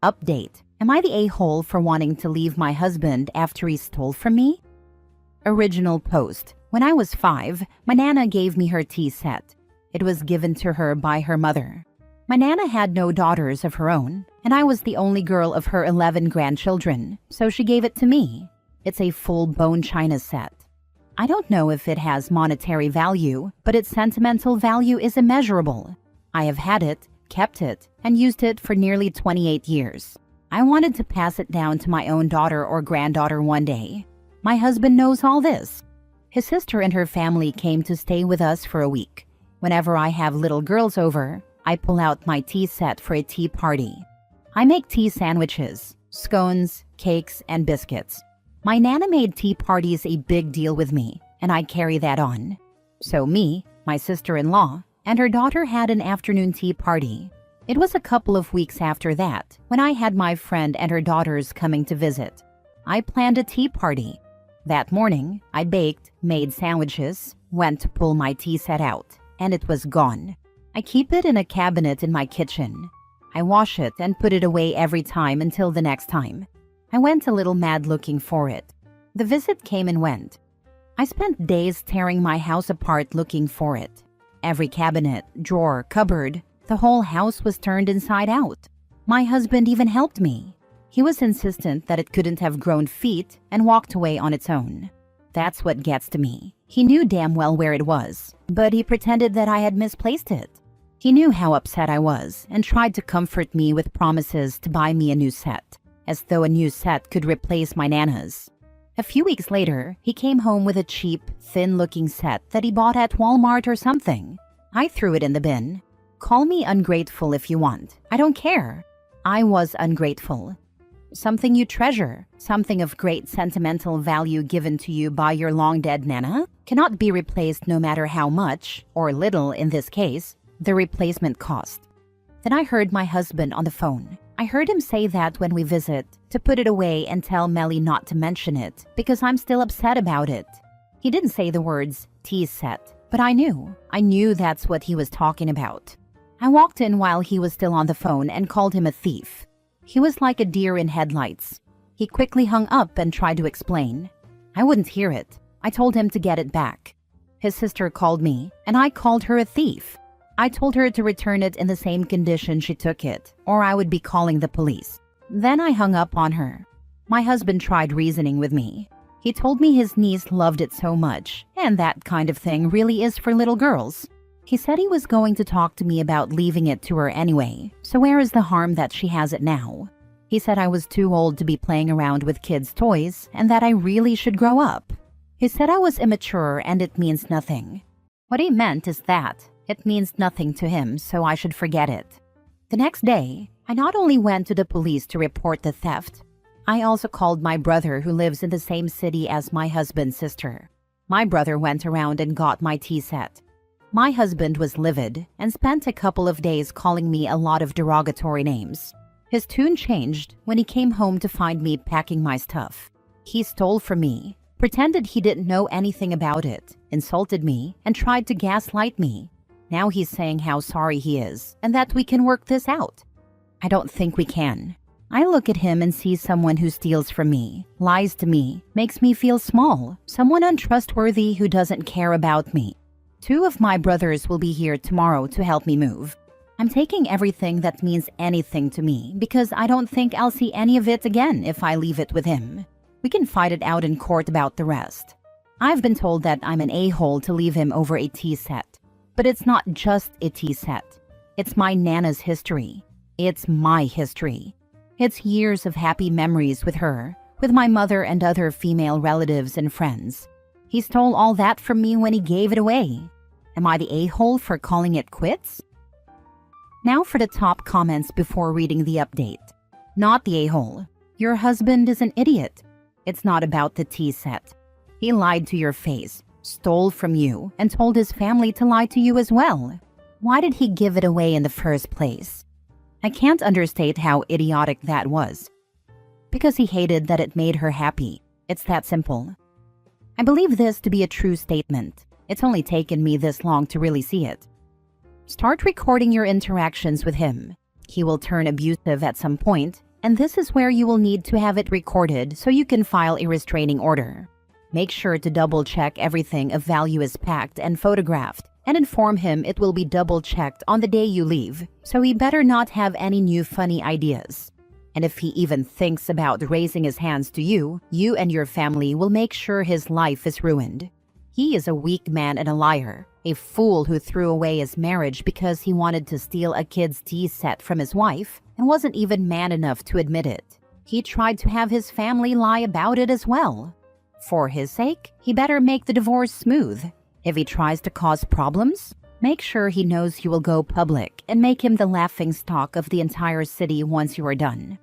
Update. Am I the a-hole for wanting to leave my husband after he stole from me? Original post. When I was 5, my Nana gave me her tea set. It was given to her by her mother. My Nana had no daughters of her own, and I was the only girl of her 11 grandchildren, so she gave it to me. It's a full bone china set. I don't know if it has monetary value, but its sentimental value is immeasurable. I have had it, kept it, and used it for nearly 28 years. I wanted to pass it down to my own daughter or granddaughter one day. My husband knows all this. His sister and her family came to stay with us for a week. Whenever I have little girls over, I pull out my tea set for a tea party. I make tea sandwiches, scones, cakes, and biscuits. My Nana made tea parties a big deal with me, and I carry that on. So me, my sister-in-law, and her daughter had an afternoon tea party. It was a couple of weeks after that when I had my friend and her daughters coming to visit. I planned a tea party. That morning, I baked, made sandwiches, went to pull my tea set out, and it was gone. I keep it in a cabinet in my kitchen. I wash it and put it away every time until the next time. I went a little mad looking for it. The visit came and went. I spent days tearing my house apart looking for it. Every cabinet, drawer, cupboard, the whole house was turned inside out. My husband even helped me. He was insistent that it couldn't have grown feet and walked away on its own. That's what gets to me. He knew damn well where it was, but he pretended that I had misplaced it. He knew how upset I was and tried to comfort me with promises to buy me a new set, as though a new set could replace my Nana's. A few weeks later, he came home with a cheap, thin-looking set that he bought at Walmart or something. I threw it in the bin. Call me ungrateful if you want. I don't care. I was ungrateful. Something you treasure, something of great sentimental value given to you by your long-dead Nana, cannot be replaced no matter how much, or little in this case, the replacement cost. Then I heard my husband on the phone. I heard him say that when we visit, to put it away and tell Melly not to mention it, because I'm still upset about it. He didn't say the words, tea set, but I knew. I knew that's what he was talking about. I walked in while he was still on the phone and called him a thief. He was like a deer in headlights. He quickly hung up and tried to explain. I wouldn't hear it. I told him to get it back. His sister called me, and I called her a thief. I told her to return it in the same condition she took it, or I would be calling the police. Then I hung up on her. My husband tried reasoning with me. He told me his niece loved it so much, and that kind of thing really is for little girls. He said he was going to talk to me about leaving it to her anyway, so where is the harm that she has it now? He said I was too old to be playing around with kids' toys and that I really should grow up. He said I was immature and it means nothing. What he meant is that it means nothing to him, so I should forget it. The next day, I not only went to the police to report the theft, I also called my brother who lives in the same city as my husband's sister. My brother went around and got my tea set. My husband was livid and spent a couple of days calling me a lot of derogatory names. His tune changed when he came home to find me packing my stuff. He stole from me, pretended he didn't know anything about it, insulted me, and tried to gaslight me. Now he's saying how sorry he is and that we can work this out. I don't think we can. I look at him and see someone who steals from me, lies to me, makes me feel small, someone untrustworthy who doesn't care about me. 2 of my brothers will be here tomorrow to help me move. I'm taking everything that means anything to me because I don't think I'll see any of it again if I leave it with him. We can fight it out in court about the rest. I've been told that I'm an a-hole to leave him over a tea set. But it's not just a tea set. It's my Nana's history. It's my history. It's years of happy memories with her, with my mother and other female relatives and friends. He stole all that from me when he gave it away. Am I the a-hole for calling it quits? Now for the top comments before reading the update. Not the a-hole. Your husband is an idiot. It's not about the tea set. He lied to your face, stole from you, and told his family to lie to you as well. Why did he give it away in the first place? I can't understate how idiotic that was. Because he hated that it made her happy. It's that simple. I believe this to be a true statement. It's only taken me this long to really see it. Start recording your interactions with him. He will turn abusive at some point, and this is where you will need to have it recorded so you can file a restraining order. Make sure to double-check everything of value is packed and photographed, and inform him it will be double-checked on the day you leave, so he better not have any new funny ideas. And if he even thinks about raising his hands to you, you and your family will make sure his life is ruined. He is a weak man and a liar, a fool who threw away his marriage because he wanted to steal a kid's tea set from his wife and wasn't even man enough to admit it. He tried to have his family lie about it as well. For his sake, he better make the divorce smooth. If he tries to cause problems, make sure he knows you will go public and make him the laughingstock of the entire city once you are done.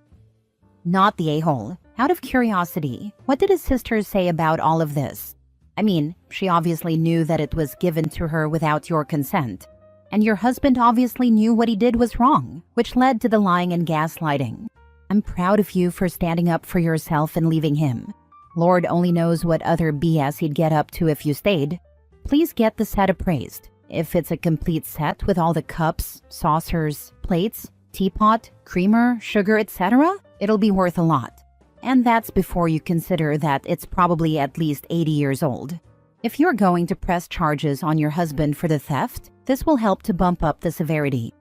Not the a-hole. Out of curiosity, what did his sister say about all of this? I mean, she obviously knew that it was given to her without your consent. And your husband obviously knew what he did was wrong, which led to the lying and gaslighting. I'm proud of you for standing up for yourself and leaving him. Lord only knows what other BS he'd get up to if you stayed. Please get the set appraised. If it's a complete set with all the cups, saucers, plates, teapot, creamer, sugar, etc., it'll be worth a lot. And that's before you consider that it's probably at least 80 years old. If you're going to press charges on your husband for the theft, this will help to bump up the severity.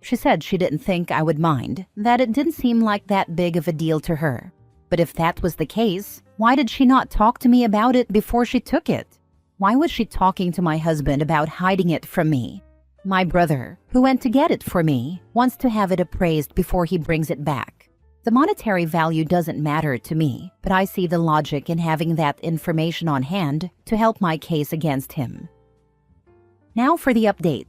She said she didn't think I would mind, that it didn't seem like that big of a deal to her. But if that was the case, why did she not talk to me about it before she took it? Why was she talking to my husband about hiding it from me? My brother, who went to get it for me, wants to have it appraised before he brings it back. The monetary value doesn't matter to me, but I see the logic in having that information on hand to help my case against him. Now for the update.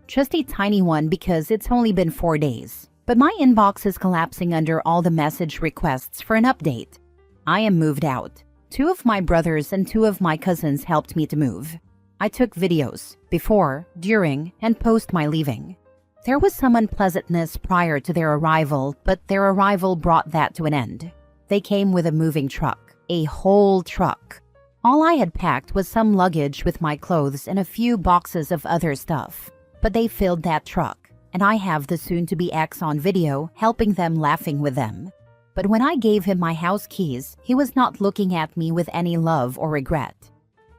Just a tiny one because it's only been 4 days, but my inbox is collapsing under all the message requests for an update. I am moved out. 2 of my brothers and 2 of my cousins helped me to move. I took videos before, during, and post my leaving. There was some unpleasantness prior to their arrival, but their arrival brought that to an end. They came with a moving truck, a whole truck. All I had packed was some luggage with my clothes and a few boxes of other stuff. But they filled that truck, and I have the soon-to-be ex on video helping them laughing with them. But when I gave him my house keys, he was not looking at me with any love or regret.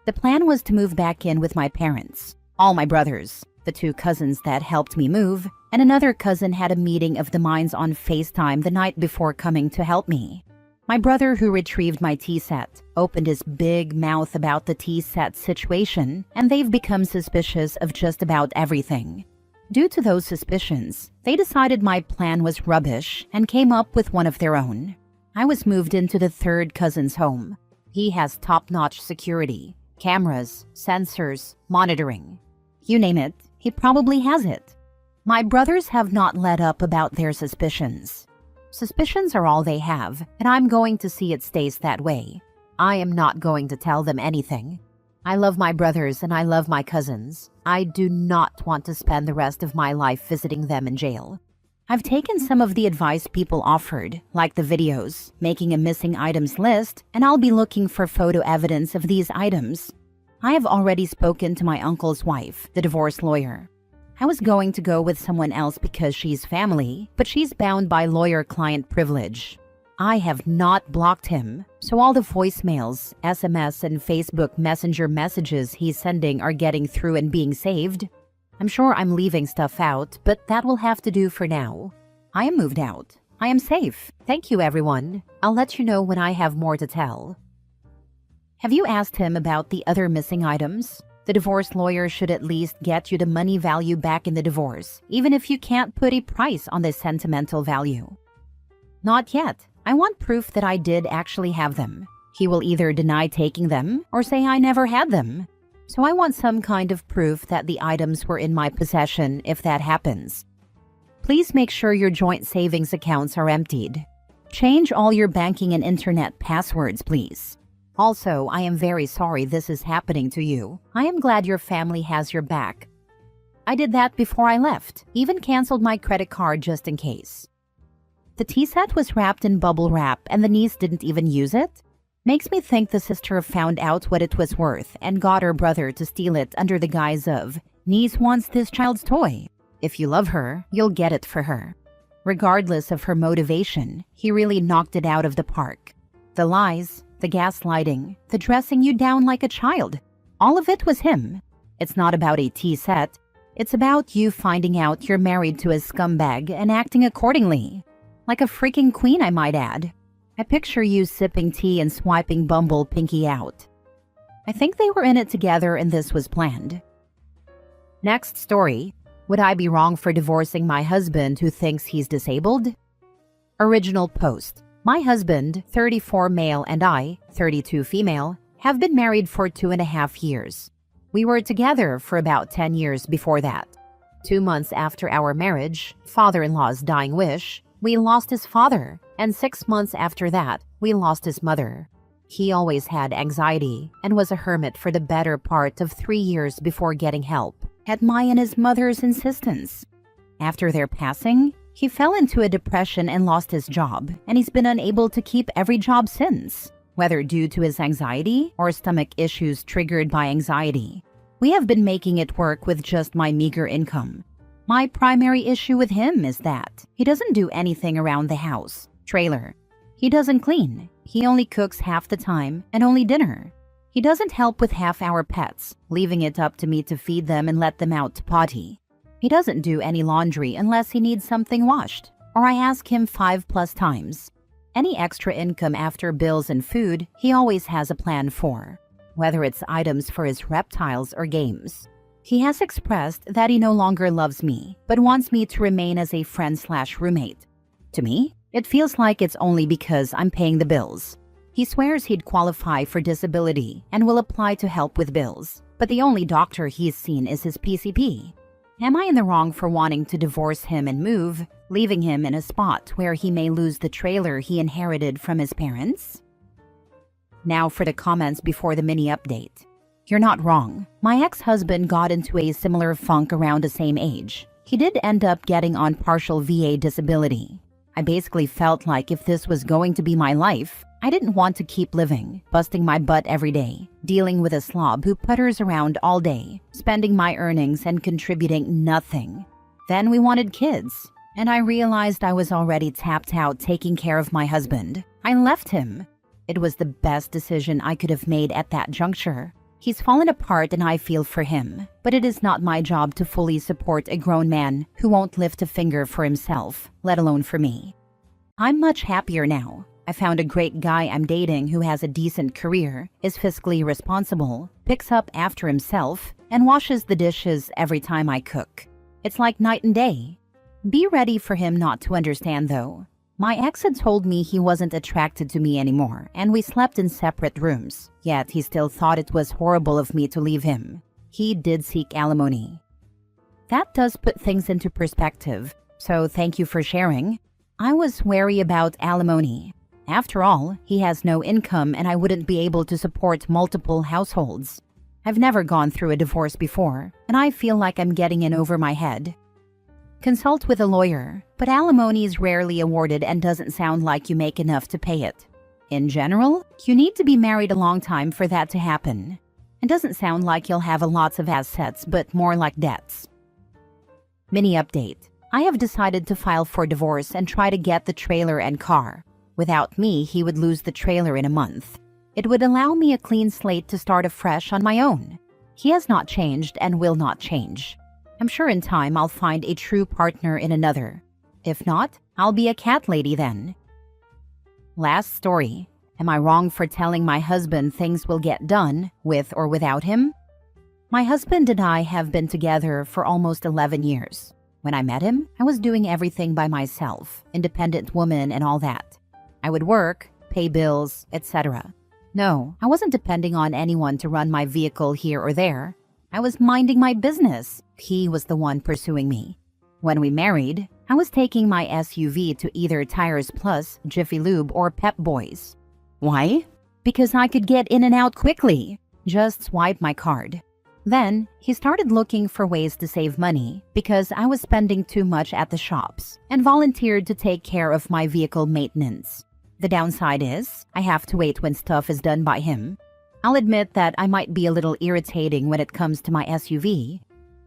The plan was to move back in with my parents, all my brothers, the 2 cousins that helped me move, and another cousin had a meeting of the minds on FaceTime the night before coming to help me. My brother who retrieved my tea set opened his big mouth about the tea set situation, and they've become suspicious of just about everything. Due to those suspicions, they decided my plan was rubbish and came up with one of their own. I was moved into the 3rd cousin's home. He has top-notch security, cameras, sensors, monitoring. You name it, he probably has it. My brothers have not let up about their suspicions. Suspicions are all they have, and I'm going to see it stays that way. I am not going to tell them anything. I love my brothers and I love my cousins. I do not want to spend the rest of my life visiting them in jail. I've taken some of the advice people offered, like the videos, making a missing items list, and I'll be looking for photo evidence of these items. I have already spoken to my uncle's wife, the divorce lawyer. I was going to go with someone else because she's family, but she's bound by lawyer-client privilege. I have not blocked him, so all the voicemails, SMS, and Facebook Messenger messages he's sending are getting through and being saved. I'm sure I'm leaving stuff out, but that will have to do for now. I am moved out. I am safe. Thank you, everyone. I'll let you know when I have more to tell. Have you asked him about the other missing items? The divorce lawyer should at least get you the money value back in the divorce, even if you can't put a price on the sentimental value. Not yet. I want proof that I did actually have them. He will either deny taking them or say I never had them. So I want some kind of proof that the items were in my possession if that happens. Please make sure your joint savings accounts are emptied. Change all your banking and internet passwords, please. Also, I am very sorry this is happening to you. I am glad your family has your back. I did that before I left, even canceled my credit card just in case. The tea set was wrapped in bubble wrap and the niece didn't even use it? Makes me think the sister found out what it was worth and got her brother to steal it under the guise of, niece wants this child's toy. If you love her, you'll get it for her. Regardless of her motivation, he really knocked it out of the park. The lies, the gaslighting, the dressing you down like a child, all of it was him. It's not about a tea set. It's about you finding out you're married to a scumbag and acting accordingly. Like a freaking queen, I might add. I picture you sipping tea and swiping Bumble pinky out. I think they were in it together and this was planned. Next story. Would I be wrong for divorcing my husband who thinks he's disabled? Original post. My husband, 34 male, and I, 32 female, have been married for 2.5 years. We were together for about 10 years before that. 2 months after our marriage, father-in-law's dying wish, we lost his father, and 6 months after that, we lost his mother. He always had anxiety and was a hermit for the better part of 3 years before getting help, at my and his mother's insistence. After their passing, he fell into a depression and lost his job, and he's been unable to keep every job since, whether due to his anxiety or stomach issues triggered by anxiety. We have been making it work with just my meager income. My primary issue with him is that he doesn't do anything around the house, trailer. He doesn't clean. He only cooks half the time and only dinner. He doesn't help with half our pets, leaving it up to me to feed them and let them out to potty. He doesn't do any laundry unless he needs something washed, or I ask him 5+ times. Any extra income after bills and food, he always has a plan for, whether it's items for his reptiles or games. He has expressed that he no longer loves me, but wants me to remain as a friend/roommate. To me, it feels like it's only because I'm paying the bills. He swears he'd qualify for disability and will apply to help with bills, but the only doctor he's seen is his PCP. Am I in the wrong for wanting to divorce him and move, leaving him in a spot where he may lose the trailer he inherited from his parents? Now for the comments before the mini update. You're not wrong. My ex-husband got into a similar funk around the same age. He did end up getting on partial VA disability. I basically felt like if this was going to be my life, I didn't want to keep living, busting my butt every day, dealing with a slob who putters around all day, spending my earnings and contributing nothing. Then we wanted kids, and I realized I was already tapped out taking care of my husband. I left him. It was the best decision I could have made at that juncture. He's fallen apart and I feel for him, but it is not my job to fully support a grown man who won't lift a finger for himself, let alone for me. I'm much happier now. I found a great guy I'm dating who has a decent career, is fiscally responsible, picks up after himself, and washes the dishes every time I cook. It's like night and day. Be ready for him not to understand though. My ex had told me he wasn't attracted to me anymore, and we slept in separate rooms, yet he still thought it was horrible of me to leave him. He did seek alimony. That does put things into perspective, so thank you for sharing. I was wary about alimony. After all, he has no income and I wouldn't be able to support multiple households. I've never gone through a divorce before, and I feel like I'm getting in over my head. Consult with a lawyer, but alimony is rarely awarded and doesn't sound like you make enough to pay it. In general, you need to be married a long time for that to happen. It doesn't sound like you'll have lots of assets, but more like debts. Mini update. I have decided to file for divorce and try to get the trailer and car. Without me, he would lose the trailer in a month. It would allow me a clean slate to start afresh on my own. He has not changed and will not change. I'm sure in time I'll find a true partner in another. If not, I'll be a cat lady then. Last story. Am I wrong for telling my husband things will get done, with or without him? My husband and I have been together for almost 11 years. When I met him, I was doing everything by myself, independent woman and all that. I would work, pay bills, etc. No, I wasn't depending on anyone to run my vehicle here or there. I was minding my business. He was the one pursuing me. When we married, I was taking my SUV to either Tires Plus, Jiffy Lube, or Pep Boys. Why? Because I could get in and out quickly. Just swipe my card. Then, he started looking for ways to save money because I was spending too much at the shops and volunteered to take care of my vehicle maintenance. The downside is, I have to wait when stuff is done by him. I'll admit that I might be a little irritating when it comes to my SUV.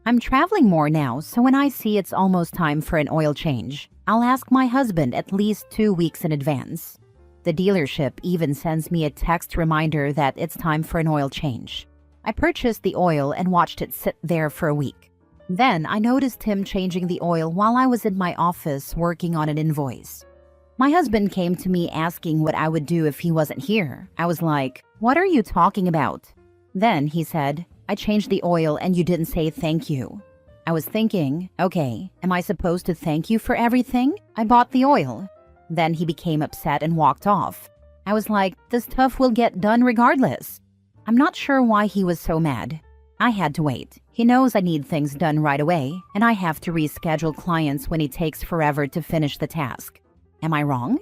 I'm traveling more now, so when I see it's almost time for an oil change, I'll ask my husband at least 2 weeks in advance. The dealership even sends me a text reminder that it's time for an oil change. I purchased the oil and watched it sit there for a week. Then I noticed him changing the oil while I was in my office working on an invoice. My husband came to me asking what I would do if he wasn't here. I was like, "What are you talking about?" Then he said, "I changed the oil and you didn't say thank you." I was thinking, okay, am I supposed to thank you for everything? I bought the oil. Then he became upset and walked off. I was like, this stuff will get done regardless. I'm not sure why he was so mad. I had to wait. He knows I need things done right away, and I have to reschedule clients when it takes forever to finish the task. Am I wrong?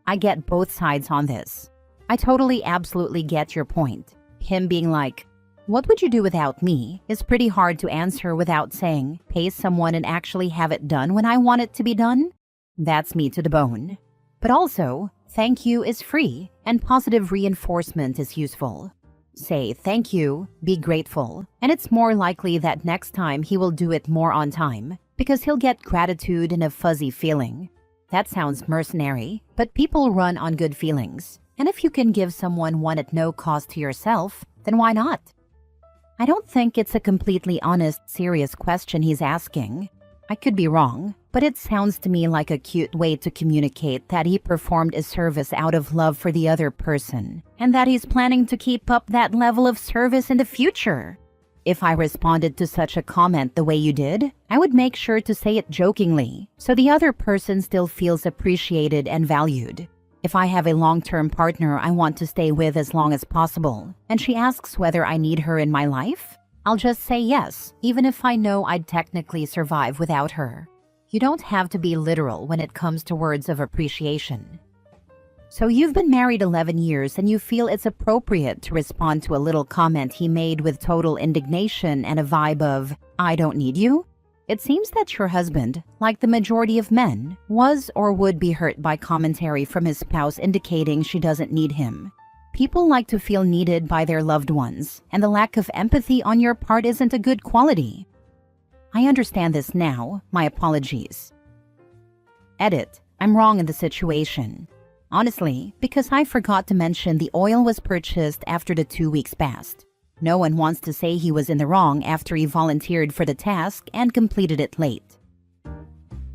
I get both sides on this. I totally absolutely get your point. Him being like, "What would you do without me?" is pretty hard to answer without saying, pay someone and actually have it done when I want it to be done. That's me to the bone. But also, thank you is free, and positive reinforcement is useful. Say thank you, be grateful, and it's more likely that next time he will do it more on time, because he'll get gratitude and a fuzzy feeling. That sounds mercenary, but people run on good feelings. And if you can give someone one at no cost to yourself, then why not? I don't think it's a completely honest, serious question he's asking. I could be wrong, but it sounds to me like a cute way to communicate that he performed a service out of love for the other person, and that he's planning to keep up that level of service in the future. If I responded to such a comment the way you did, I would make sure to say it jokingly, so the other person still feels appreciated and valued. If I have a long-term partner I want to stay with as long as possible, and she asks whether I need her in my life, I'll just say yes, even if I know I'd technically survive without her. You don't have to be literal when it comes to words of appreciation. So you've been married 11 years and you feel it's appropriate to respond to a little comment he made with total indignation and a vibe of, "I don't need you"? It seems that your husband, like the majority of men, was or would be hurt by commentary from his spouse indicating she doesn't need him. People like to feel needed by their loved ones, and the lack of empathy on your part isn't a good quality. I understand this now. My apologies. Edit. I'm wrong in the situation. Honestly, because I forgot to mention the oil was purchased after the 2 weeks passed. No one wants to say he was in the wrong after he volunteered for the task and completed it late.